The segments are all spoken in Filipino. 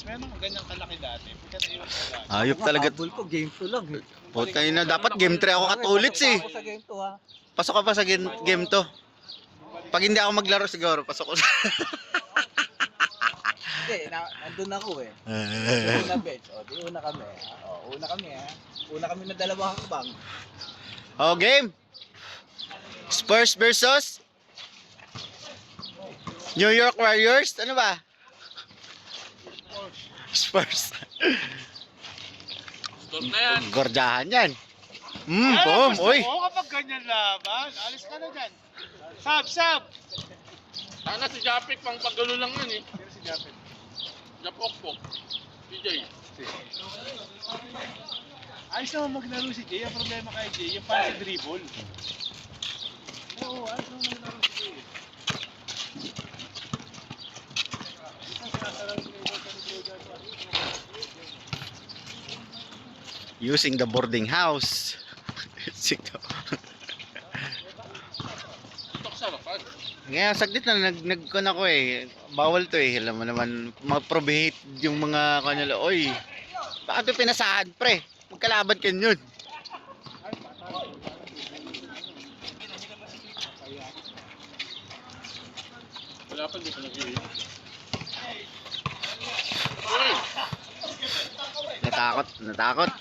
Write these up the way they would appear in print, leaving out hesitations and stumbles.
meron kang ganyang kalaki dati. Pagka naiwan ka dati. Ayop talaga. Habol ko, game 2 lang. Puta na, dapat game 3 ako katulits eh. Ako sa game 2 ha. Pasok ka pa sa game 2. Pag hindi ako maglaro siguro, pasok ko sa... Hindi, nandun ako eh. Una bench. O, di una kami. O, una kami ha. Una kami na dalawang hakbang. Oh, game! Spurs versus New York Warriors? Ano ba? Spurs. Stop na yan. Gordyahan yan. Boom! Uy! Oo, kapag ganyan laban, alis ka na dyan. Sab! Sana si Japik pang pagalo lang yun eh. Sino si Japet? Japokpok. DJ. Ayos naman maglaro si Jay. Ang problema kay Jay, yung para sa dribble. Oo, ayos naman maglaro si Jay. Isang sinasarang dribble sa dribble dyan. Using the boarding house. Tok sa lapan. Ngayon, saglit na nag-con ako eh. Bawal to eh. Alam mo naman, mag-probate yung mga kanila. Oy, bakit ito pinasahan pre? Magkalaban ka yun. Wala pa, di pa nag-iwi. Natakot.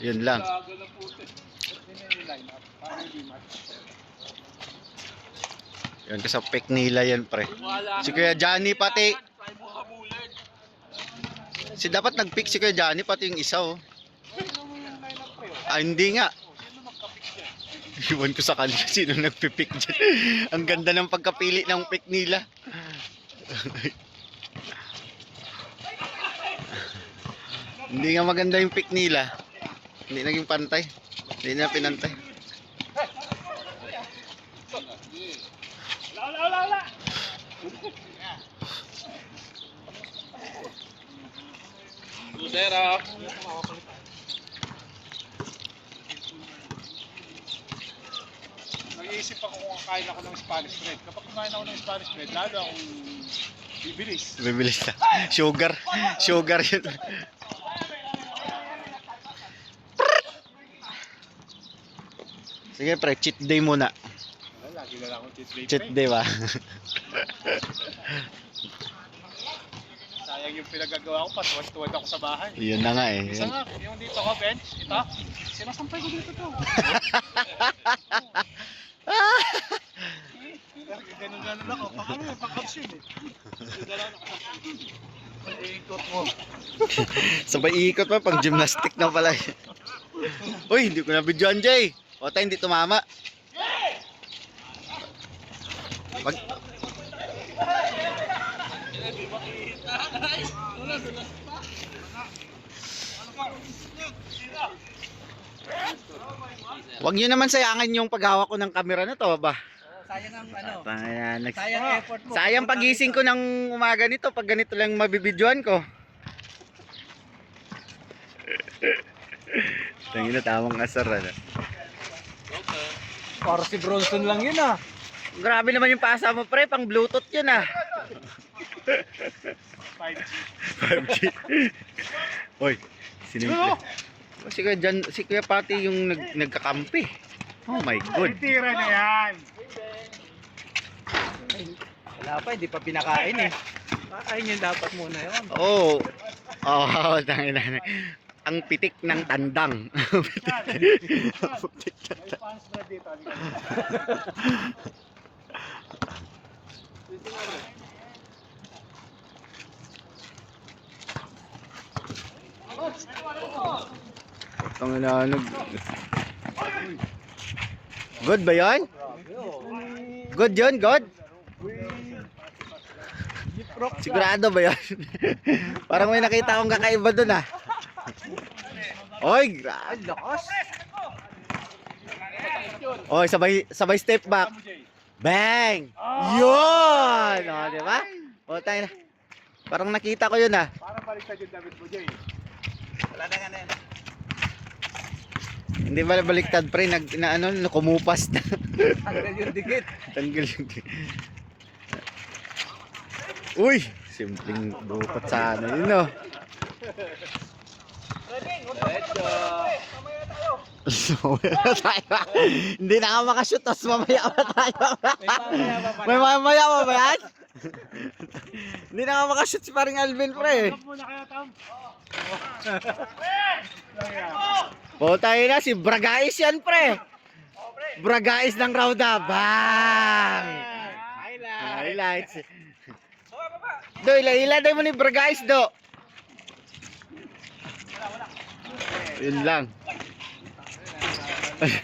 Yun lang. Gago na puti. Sino yung line-up? Paano yung match? Yun, kasi pick nila yan pre. Si Kuya Johnny pati. Si dapat nag-pick si Kuya Johnny pati yung isa oh. Sino mo yung line-up pre? Hindi nga. Sino magka-pick dyan? Iwan ko sa kanila sino nagpipick dyan. Ang ganda ng pagkapili ng pick nila. Hindi nga maganda yung pick nila. Hindi naging pantay. Hindi na pinantay. Wala! Lusera. Nag-iisip ako kung kakain ako ng Spanish bread. Kapag kumain ako ng Spanish bread, lalo akong bibilis. Bibilis na. Sugar yun. Sige pre, cheat day muna. Lagi na lang akong cheat day. Cheat day ba? Sayang yung pinagagawa ko, patuwad-tuwad ako sa bahay. Yun na nga eh. Isa nga, yung dito ko bench, ito, sinasampay ko dito to. Ganun-ganun ako, pakano yung pang-action eh. Ikot mo. Sabay ikot pa, pang gymnastic na pala. Uy, hindi ko na videoan Jay. O tayo hindi tumama. Pag... Wag nyo naman sayangin yung paghawak ko ng camera na to ba? Sayang ang ano. Sayang Sayang effort mo. Sayang pagising ko ng umaga nito pag ganito lang mabibidyoan ko. Tangin na tamang asar ano. Para si Bronson lang yun ah. Grabe naman yung pasa mo pre, pang Bluetooth yun ah. 5G. 5G. Oy, sinimple. Si Kuya Pati yung nagkakampi. Oh my god. Tira na yan. Wala pa, hindi pa pinakain eh. Kakain yun dapat muna yun. Oh. Oh, tangin na. Ang pitik ng tandang. May fans na dito. Tangin na. Good ba yan? Good yun, good? Sigurado ba yan? Parang may nakita akong kakaiba dun ah. Oy, grabe. Lakas. Oy, sabay step back. Bang! Yun! O, di ba? O, tayo na. Parang nakita ko yun ah. Parang baliktad yung David mo, Jay. Wala na nga na yan. Hindi ba baliktad pre, kumupas na. Tanggal yung dikit. Tanggal yung... Uy! Simpleng bukot sana yun, no? Let's go. So, tayo. Hindi na nga makashoot, tapos mamaya pa tayo. May May mamaya pa pala. mamaya pa ba yan? Hindi na nga makashoot si paring Alvin, pre. Stop muna kaya, Tom. Tayo na, si Bragais yan, pre. Bragais ng Rauda. Bang! Highlights. Do, ilagay mo ni Bragais, do. Yun lang.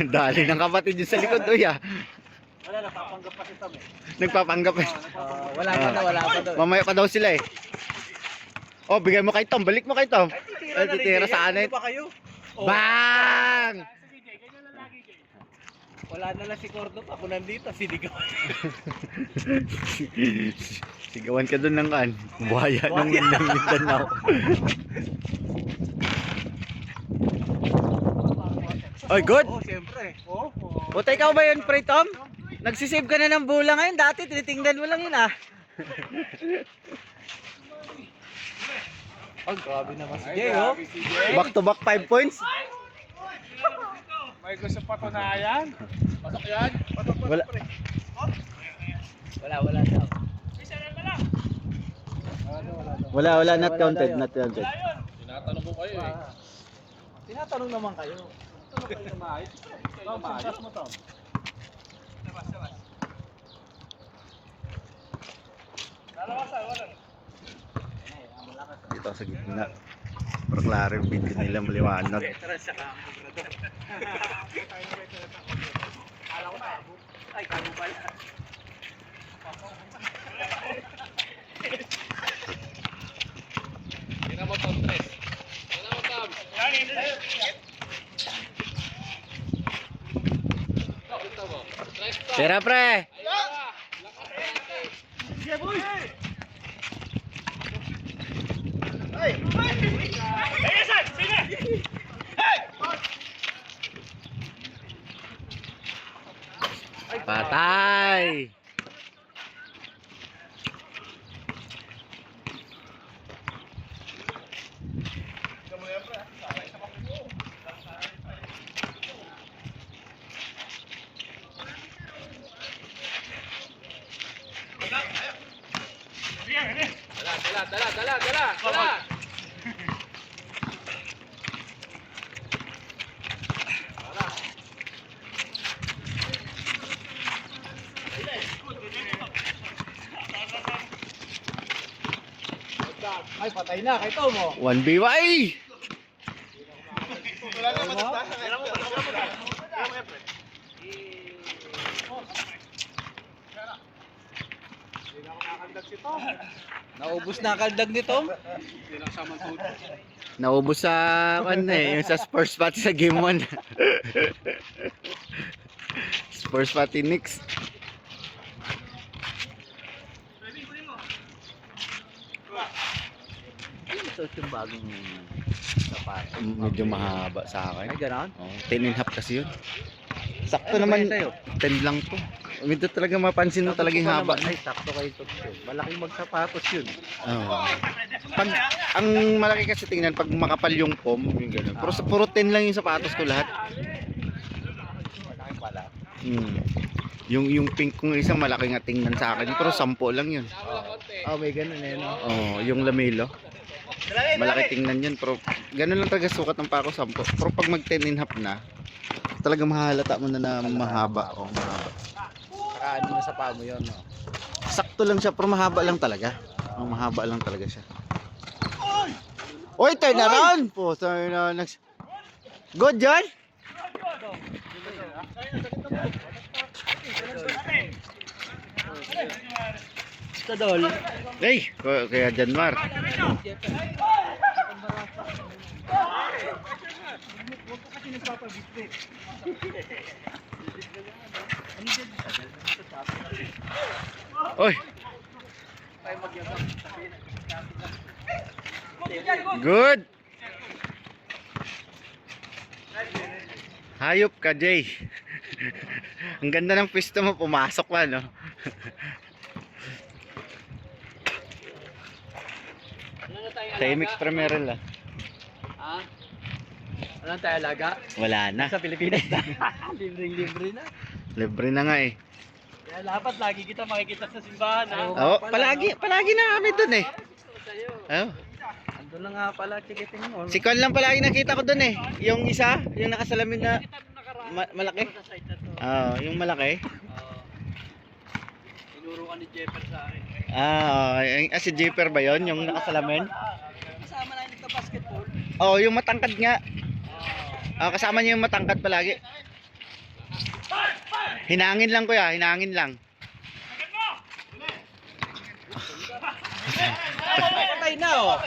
Dali ng kapatid yun sa likod, doy ah. Wala, napapanggap pa si Tom eh. Nagpapanggap eh. Wala pa daw, wala pa daw. Mamaya pa daw sila eh. Oh, bigay mo kay Tom, balik mo kay Tom. Ay, titira sa anit. Ano pa kayo? Bang! Sige, Jay, ganyan lang lagi, Jay. Wala na lang si Cordo, ako nandito, sinigaw. Sigawan ka doon ng kan. Buhaya ng Mindanao. Oy, good. Oo, siyempre. Buta ikaw ba yun, pre Tom? Nagsisave ka na ng bola ngayon. Dati, tinitingnan mo lang yun ah. Oh, grabe naman si Jay, oh. Back to back 5 points. May gusto patunayan. Pasok yan. Wala. Wala daw. Wala, not counted, not counted. Tinatanong ko kayo eh. Tinatanong naman kayo. Tom, sintas mo, Tom. Dito sa gitna. Pero klaro yung video nila maliwanag. Veteran sa kampo, brother. Ay, kago pala. Tira mo Tom, tres. Tira mo Tom. Ito mo. Tres Tom. Tira pre! Patay! Dala. Ay, patay na, kay Tom, oh. 1BY! Naubos na ang kaldag ni Tom. Naubos sa yung sa Spurs pati sa game 1. Spurs pati Knicks. Ito yung bagong sapatos. Medyo mahaba sa akin. Ay, gano'n? Oh, 10 and a half kasi yun. Sakto naman, 10 lang to. Ito talaga mapansin mo talaga yung haba. Ay, sakto kayo ito. Malaking magsapatos yun. Oh. Pag, ang malaki kasi tingnan, pag makapal yung pom, yung gano'n. Pero puro 10 lang yung sapatos ko lahat. Malaki pala. Yung pink kong isang malaki nga tingnan sa akin, pero 10 lang yun. Oh, may ganun eh, no? Oh, yung lamelo. Malaki tingnan yun, pero ganun lang talaga sukat ng pako 10. Pero pag mag 10 and a half na, talaga mahalata mo na mahaba. Oh, mahaba. Saka ano mo sa paa mo yun, no? Sakto lang siya, pero mahaba lang talaga. Oh, mahaba lang talaga siya. Oy, turn around! Po, turn around. Good, John? Tadol. Hey, kaya Janmar. Oy. Good. Hayop ka, Jay. Ang ganda ng pwesto mo, pumasok pa, no? tayong Timix Primeril ah. Ha? Walang tayo alaga? Wala na. Sa Pilipinas na. Libre na. Libre na nga eh. Kaya dapat lagi kita makikita sa simbahan ha. Oo, palagi na kami dun eh. Oo. Andun na nga pala, chikiting mo. Si Con lang palagi nakita ko dun eh. Yung isa, yung nakasalamin na malaki. Oo, yung malaki. Tinuro ka ni Jeffer sa akin. Si Jipper ba yon yung nakasalamin? Kasama na nito basketball. Oo, yung matangkad nga. Kasama niya yung matangkad palagi. Hinangin lang kuya, hinangin lang. Patay na oh.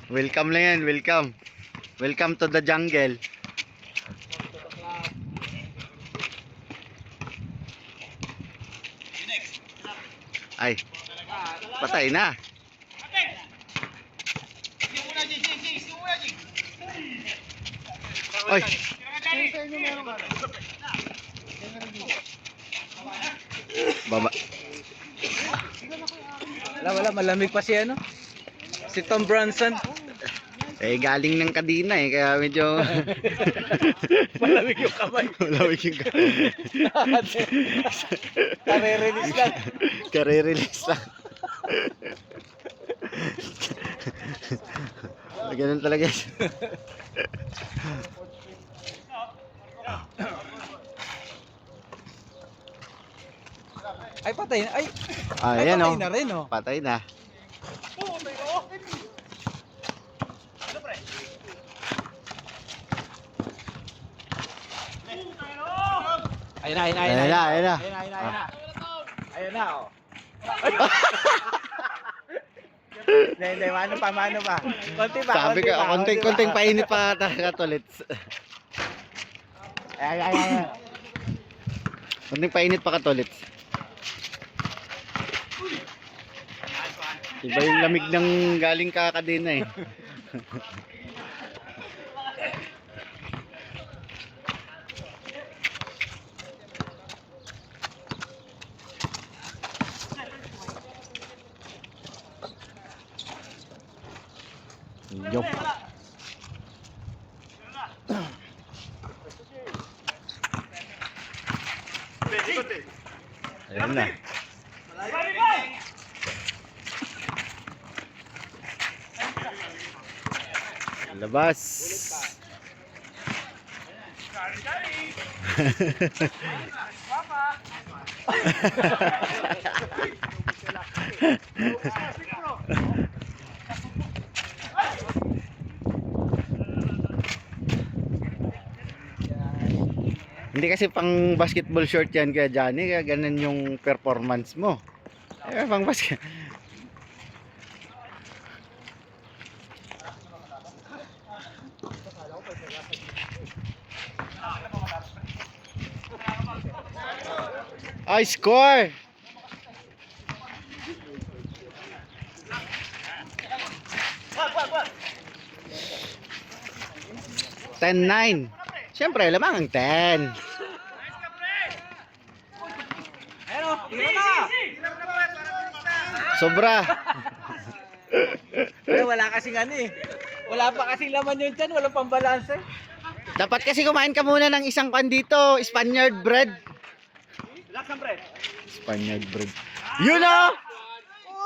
Welcome lang yan, welcome. Welcome to the jungle. Ay, patay na. Oy. Baba. Wala, malamig pa si ano? Si Tom Bronson. Galing ng Kadina kaya medyo Malamig yung kamay. malamig yung Kare-release lang. kare-release lang. Ganun talaga. Ay, patay na. Ay, Ayan patay oh. na rin oh. Patay na. Ayun na. Ayun na. Ayun na. Ayun na oh. Hindi, mano pa. Konti pa. Sabi ka, konting painit pa talaga ulit. Ay. Konting painit pa katulit. Iba yung lamig ng galing kakadina eh. Yup. Ayan na. Labas. Hindi kasi pang basketball short yan kaya Johnny, kaya ganun yung performance mo. Pang basket. Ay, score! Ten-9. Siyempre, lamang ang 10. Ayun oh, tira na. Sobra. Pero wala kasing ano eh. Wala pa kasing laman yung tiyan, walang pambalanse. Dapat kasi kumain ka muna ng isang pan dito, Spaniard bread. Lakang bread. Spaniard bread. Yun o!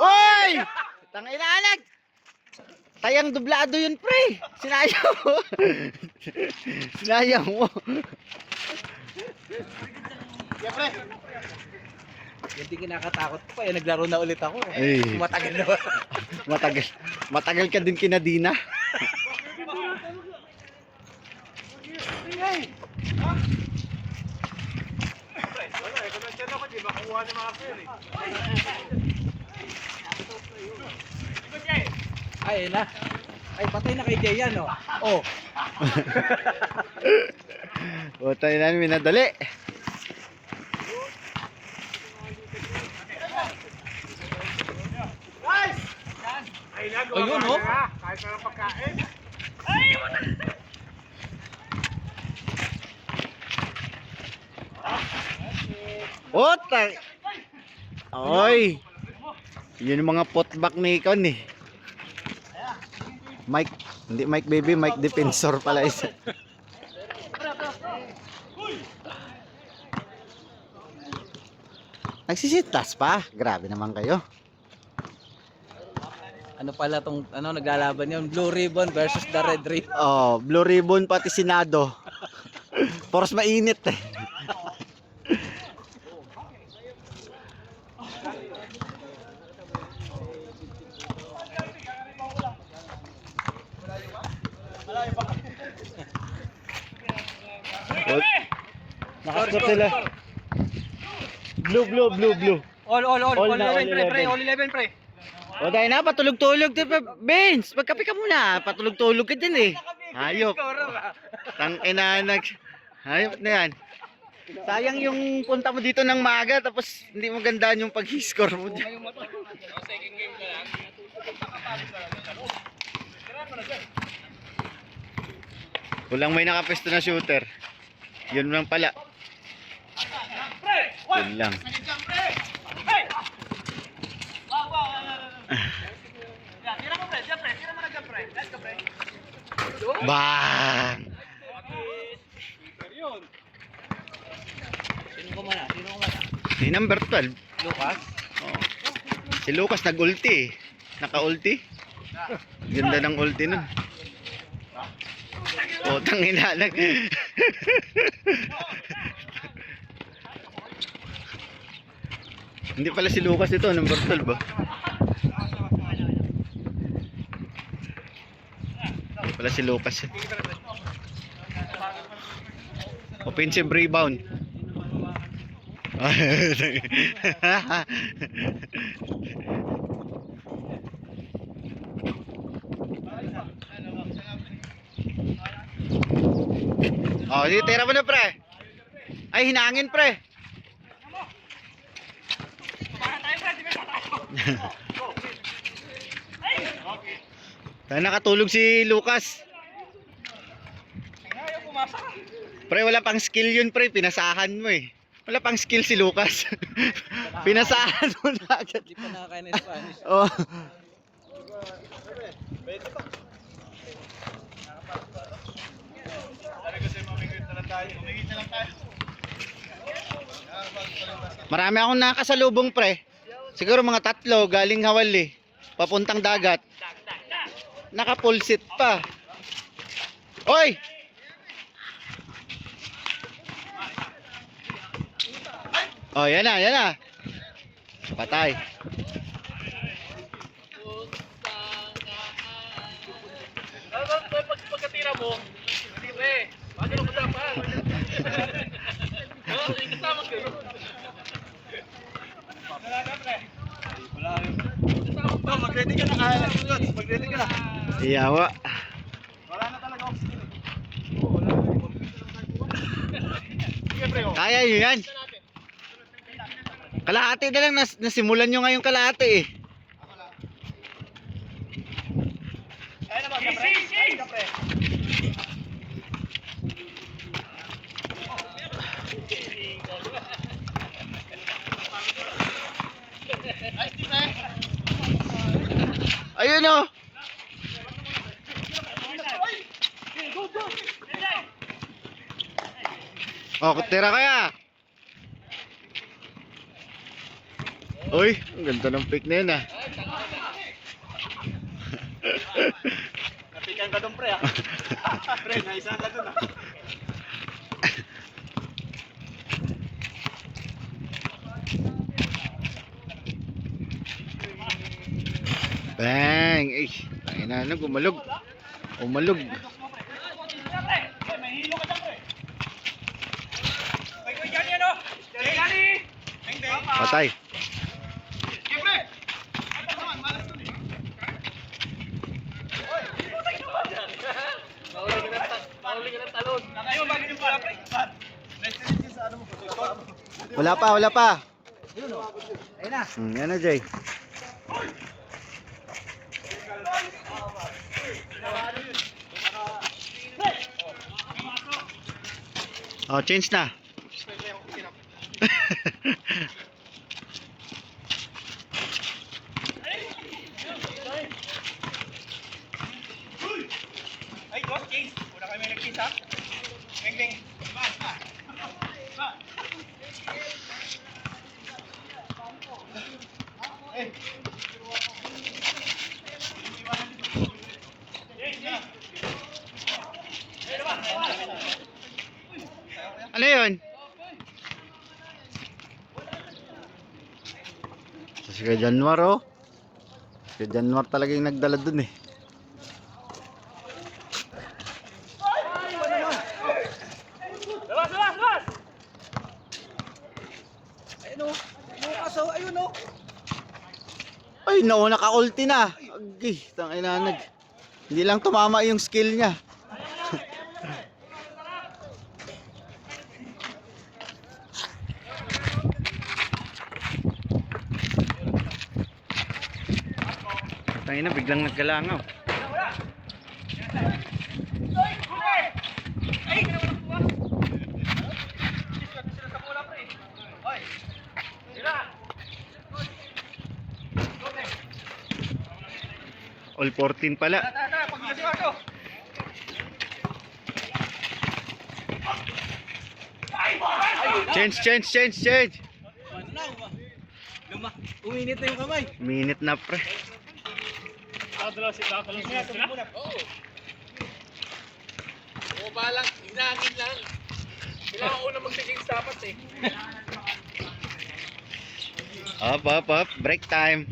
Oy! Tangailanag! Tayang dublado yun, pre. Sinayang mo. Sinayang mo. Yeah, pre. Hindi kinakatakot ko pa. Naglaro na ulit ako. Ay. Matagal na. Matagal ka din kina Dina. Ay, na. Ay, patay na kay Jay yan, oh. Oh. O, tayo na minadali. Ayun, oh. Kahit na ng pagkain. Ota! Oy! Yun yung mga potback ni Icon eh. Mike, hindi Mike baby, Mike Defensor pala isa. Nagsisitas pa? Grabe naman kayo. Ano pala tong naglalaban yun? Blue Ribbon versus the Red Ribbon. Oh, Blue Ribbon pati Senado. Poros mainit eh. Nakaskot sila. Blue. All All na, all 11, pre, all 11 pre. O dahil na, patulog-tulog. Vince, magkape ka muna. Patulog-tulog ka din eh. Hayop. Tangina hayop na yan. Sayang yung punta mo dito ng maga tapos hindi mo gandaan yung pag-score mo dyan. Second game ka lang. Kulang may nakapesto na shooter. Yun lang pala. Yun lang. Bang! Sino ko mana? Si number 12. Lucas? Oh. Si Lucas nag-ulti eh. Naka-ulti. Ganda ng ulti nun. Putang ina lang. Hindi pala si Lucas ito, number 12 ba? Hindi pala si Lucas. Offensive rebound. Oh, di tira mo na pre. Ay, hinangin pre. Tayo nakatulog si Lucas. Pre, wala pang skill yun pre, pinasahan mo eh. Wala pang skill si Lucas. Pinasahan mo na agad. Hindi pa nakakain ng Spanish. Oh. Marami akong nakasalubong pre. Siguro mga 3 galing Hawali, papuntang dagat. Naka full set pa. Oy! Oh, yan na. Patay. Pagkatira mo, hindi pre. Bakit mo dapat? Oh, hindi kasama kayo. Mag-ready ka na. Mag-ready ka na. Iyawa. Wala na talaga oxygen. Kaya nyo yan. Kalahati na lang, nasimulan nyo ngayong kalahati eh. Ayun naman, kapre. Ayun o. Oh, kutira kaya. Uy, ang ganda ng pick na yun ah. Napikan ka doon pre ah. Pre, naisa ka doon ah. Bang! Ay, ayun na, gumalog. Umalog. May hilo ka dyan pre. May kuya dyan yan o. Gani! Patay. Pre! Ano naman, malas doon eh. Mahuli ka ng talon. Nakayo, bagay yung pala pre. Next time sa ano mo. Wala pa. Ayun na. Yan na, Jay. Oh, change na. Ay, boss, case. Una kami nag-case, ha? Geng. Ano yun? Si Kuya Januar, oh. Si Januar talaga yung nagdala dun eh. Labas! Ayun o. Bukas o. Ayun o. Ay, nauna ka-ulti na. Agay, tanginanag. Hindi lang tumama yung skill niya. Tangina, biglang nagkalangaw. All 14 pala. Change. Uminit na yung kamay. Minute na pre. Nakadalaw sila. Oo. Oo, balang. Hinangin lang. Kailangan ko na mag-games dapat eh. Up. Break time.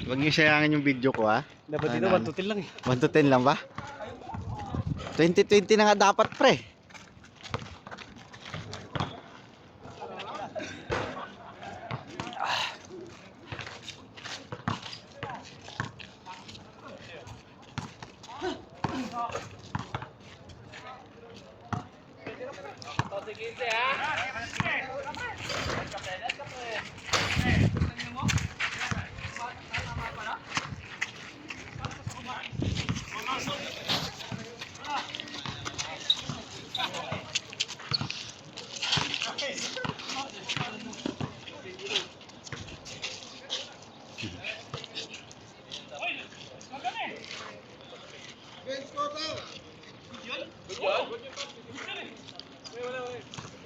Huwag niyo sayangin yung video ko, ha. Dapat dito, 1 to 10 lang eh. 1 to 10 lang ba? 2020 na nga dapat pre. Sige, ha?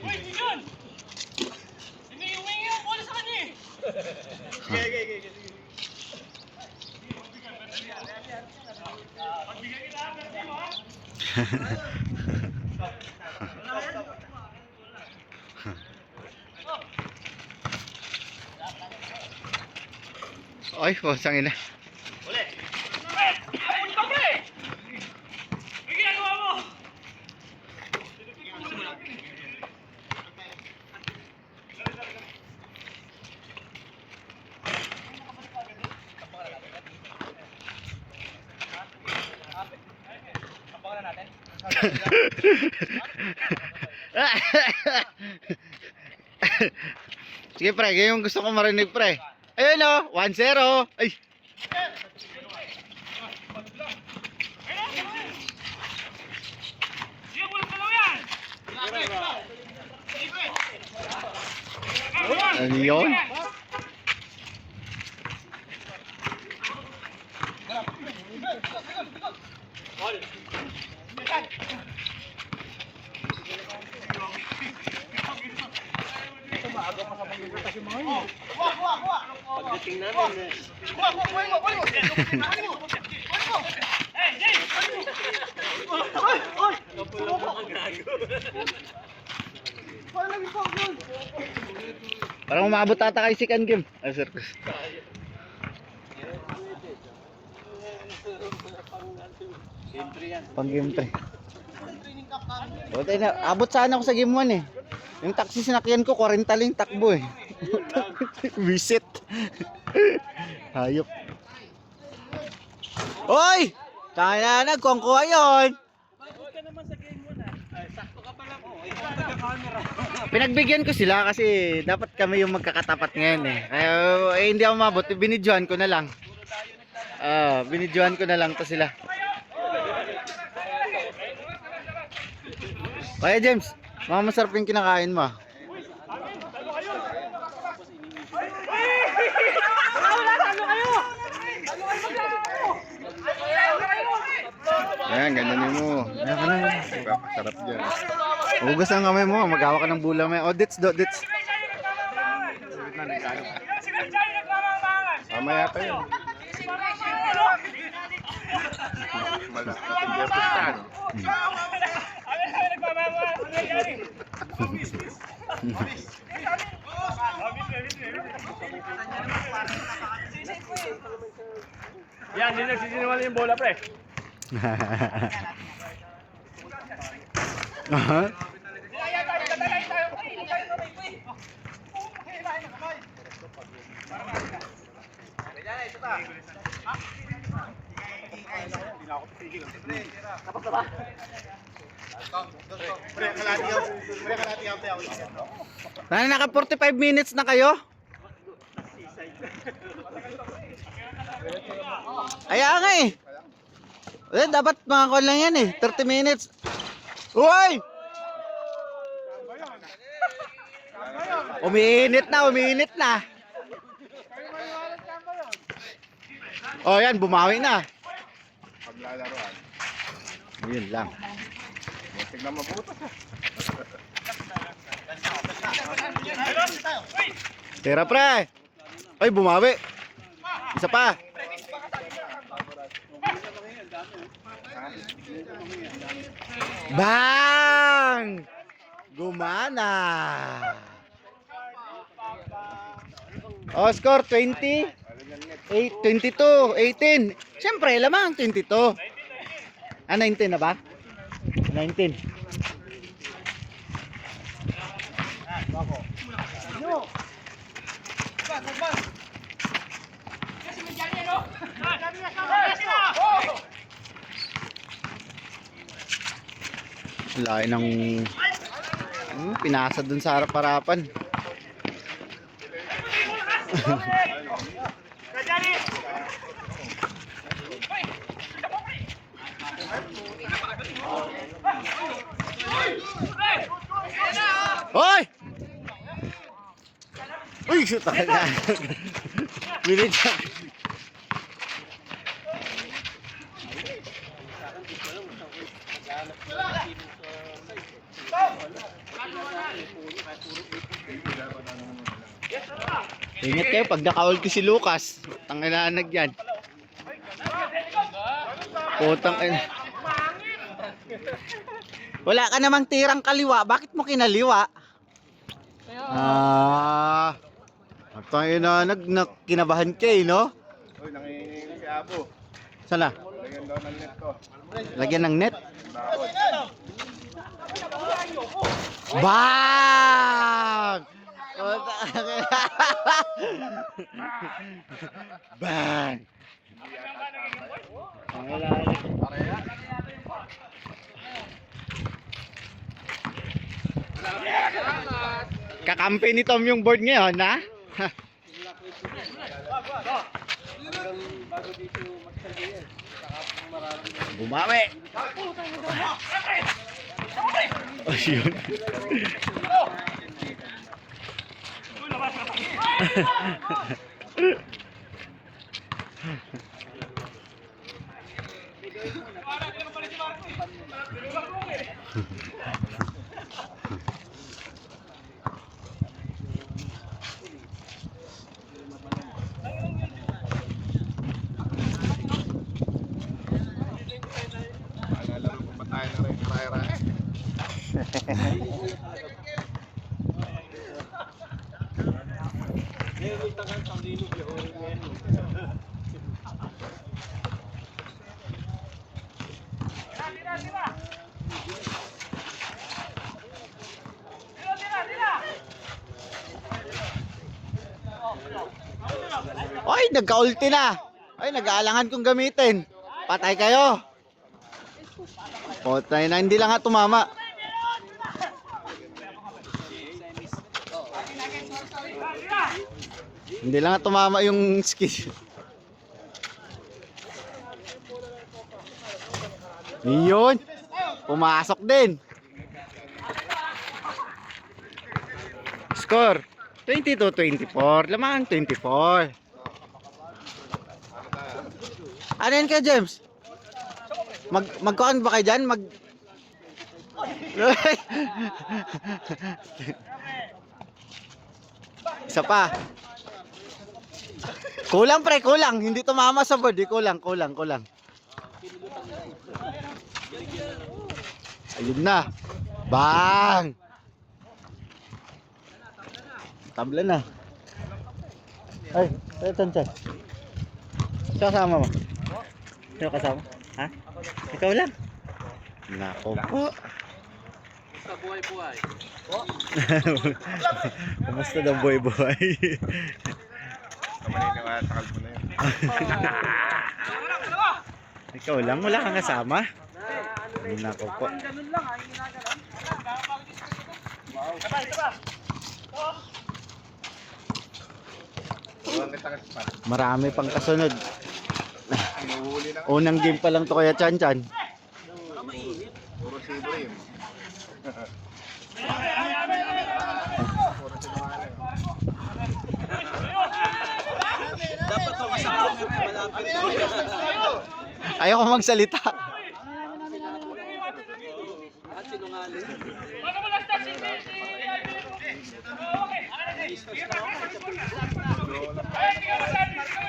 Uy, Miguel! Humingi ang bola sa kanya eh. Okay. Pagbigyan kita ang versi mo, ha? Ay, pusang ina. Ulit! Apun ka, pre! May ginagawa mo! Sige pre, ganyan yung gusto ko marinig pre. Ayun o, 1-0. Ay. Sige, bulat na lang yan! Ano yun? Pagdating natin eh. Hey, Jay! Parang umabot ata kay second game. Ay, sir. Pang game 3. Okay na, abot sana ako sa game 1 eh. Yung taxi sinakyan ko, 40 lang takbo eh. Visit. Hayop. Hoy! Tayo na nagkongkuha yun. Pinagbigyan ko sila kasi dapat kami yung magkakatapat ngayon eh. Kaya hindi ako mabot, binidyohan ko na lang. Binidyohan ko na lang to sila. Kaya James, mga masarap yung kinakain mo. Ayan, ganyan mo. Sarap dyan. Hugas ang kamay mo, mag-hawak ka ng bula mo. Oh, dits. Mamaya pa yun. Yan, hindi nagsisinungaling yung bola, pre. Aha. Naka 45 minutes na kayo? Kaya nga eh. Dapat mga kon lang yan eh. 30 minutes. Uy! Umiinit na. Oh yan, bumawi na. Paglalaroan. Yun lang. Tignan mabuto. Tira pre. Ay, bumawi. Isa pa. Bang! Gumana. Oh, score 20. 22, 18. Siyempre, lamang 22. 19 na ba? 19. Laki ng pinasa dun sa harap-harapan. Hoy! Uy, shoot talaga. Bilit siya. Ingat kayo pag naka-ult si Lucas. Tanginanag yan. Putang ina. Wala ka namang tirang kaliwa. Bakit mo kinaliwa? Tanginanag, kinabahan ka eh, no? Uy, nanginginig si Abo. Sana? Lagyan daw ng net ko. Lagyan ng net? Bakot. Bang! Bang! Kakampi ni Tom yung board ngayon, ha? Bumawi! Oh, yun. Naalala ko pa tayo na rin. Raya-raya. Oy, nagka-ulti na. Ay, nag-aalangan kong gamitin. Patay kayo. Patay na, hindi lang nga tumama. Hindi lang nga tumama yung skill. Yun. Pumasok din. Score. 22-24. Lamang 24. Ano yan kayo, James? Magkuhan ba kayo dyan? Isa pa. Kulang pre, kulang. Hindi tumama sa board. Kulang. Ayun na. Bang! Tabla na. Ay, Chan. Sino kasama mo? Sino kasama? Ha? Ikaw lang? Nako po. Sa buhay-buhay. Kumusta daw buhay-buhay? Maniniwala sa kalbo na yun. Ikaw lang? Wala kang kasama? Nako po. Huwag kita kasi pa. Marami pang kasunod. Inuhuli lang. Unang game pa lang to kaya Chan. Puro si Ibrahim. Puro sinungaling. Dapat ako sa camera malapit. Ayoko magsalita. At sinungaling.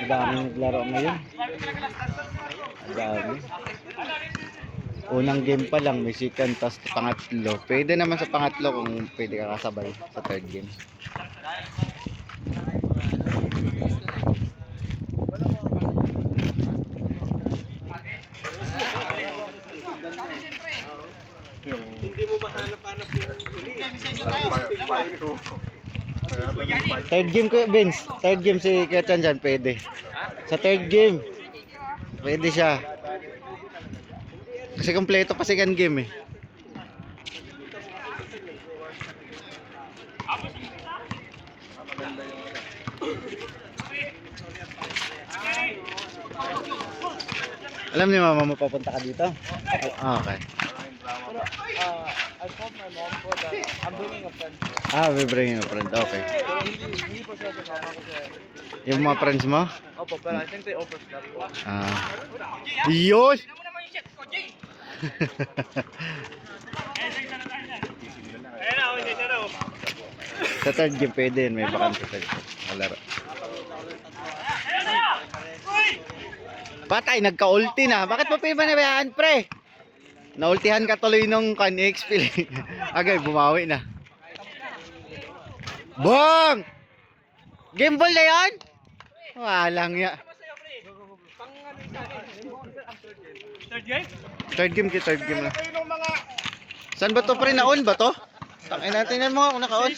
Madaming naglaro ngayon. Madami. Unang game pa lang, may second, tas pangatlo. Pwede naman sa pangatlo kung pwede ka kasabay sa third game. Hindi mo mahanap-hanap yung huli. Third game ko, Vince. Third game si Kuya Chan dyan, pwede. Sa third game, pwede siya. Kasi kompleto pa second game eh. Alam ni mama mo papunta ka dito? Okay. I told my mom po that I'm bringing a friend. We're bringing a friend. Okay. Pero hindi po siya kasama kasi. Yung mga friends mo? Opo, pero I think they overslept po. Yun! Sa third game pwede yun. May bakan sa third game. Malaro. Patay, nagka-ulti na. Bakit mo pinanabayaan, pre? Naultihan ka tuloy nung kan-XP. Agay, bumawi na. Bong! Game ball na yan? Walang ya. Third game na. Saan ba to pre? Na-on ba to? Tangin natin yan mo kung naka-on.